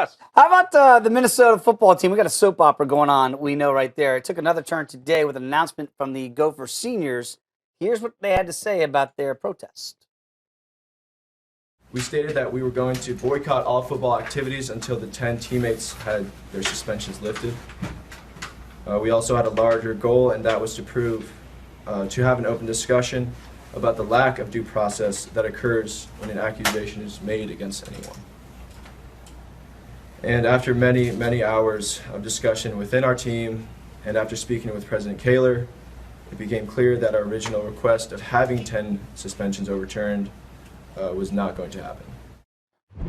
less. How about the Minnesota football team? We got a soap opera going on, we know right there. It took another turn today with an announcement from the Gophers seniors. Here's what they had to say about their protest. We stated that we were going to boycott all football activities until the 10 teammates had their suspensions lifted. We also had a larger goal, and that was to have an open discussion about the lack of due process that occurs when an accusation is made against anyone. And after many, many hours of discussion within our team, and after speaking with President Kaler, it became clear that our original request of having 10 suspensions overturned was not going to happen.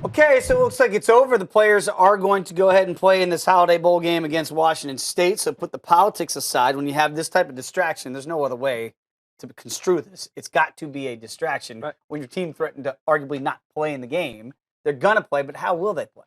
Okay, so it looks like it's over. The players are going to go ahead and play in this Holiday Bowl game against Washington State. So put the politics aside. When you have this type of distraction, there's no other way to construe this. It's got to be a distraction. Right. When your team threatened to arguably not play in the game, they're going to play, but how will they play?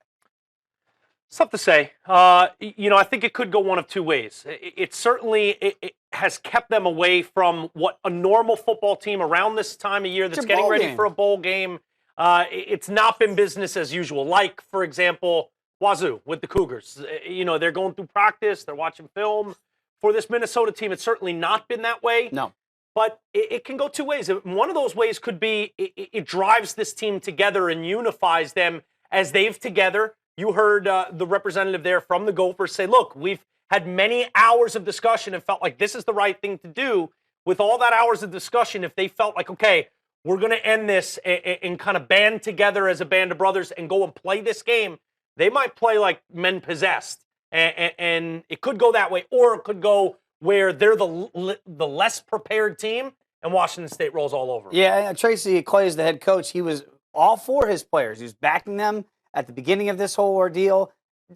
It's tough to say. I think it could go one of two ways. It certainly has kept them away from what a normal football team around this time of year that's getting ready for a bowl game. It's not been business as usual. Like, for example, Wazoo with the Cougars. They're going through practice. They're watching film. For this Minnesota team, it's certainly not been that way. No. But it can go two ways. One of those ways could be it drives this team together and unifies them as they've together. You heard the representative there from the Gophers say, look, we've had many hours of discussion and felt like this is the right thing to do. With all that hours of discussion, if they felt like, okay, we're going to end this and kind of band together as a band of brothers and go and play this game, they might play like men possessed. And it could go that way, or it could go where they're the less prepared team and Washington State rolls all over. Yeah, Tracy Clay is the head coach. He was all for his players. He was backing them at the beginning of this whole ordeal.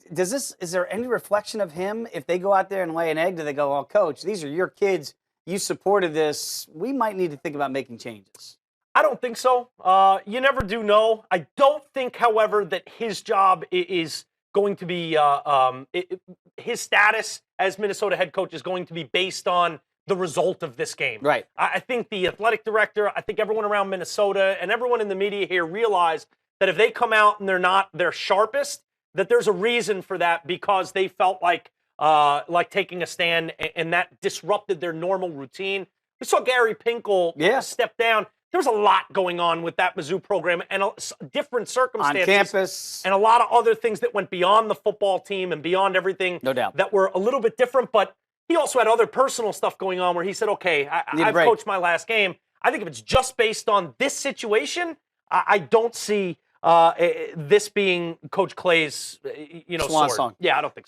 Is there any reflection of him? If they go out there and lay an egg, do they go, well, coach, these are your kids. You supported this. We might need to think about making changes. I don't think so. You never do know. I don't think, however, that his job is going to be his status as Minnesota head coach is going to be based on the result of this game. Right. I think the athletic director, I think everyone around Minnesota and everyone in the media here realize that if they come out and they're not their sharpest, that there's a reason for that because they felt like taking a stand and that disrupted their normal routine. We saw Gary Pinkel step down. There was a lot going on with that Mizzou program and different circumstances. On campus. And a lot of other things that went beyond the football team and beyond everything. No doubt. That were a little bit different. But he also had other personal stuff going on where he said, okay, I've coached my last game. I think if it's just based on this situation, I don't see this being Coach Clay's, Swan sword. song. Yeah, I don't think so.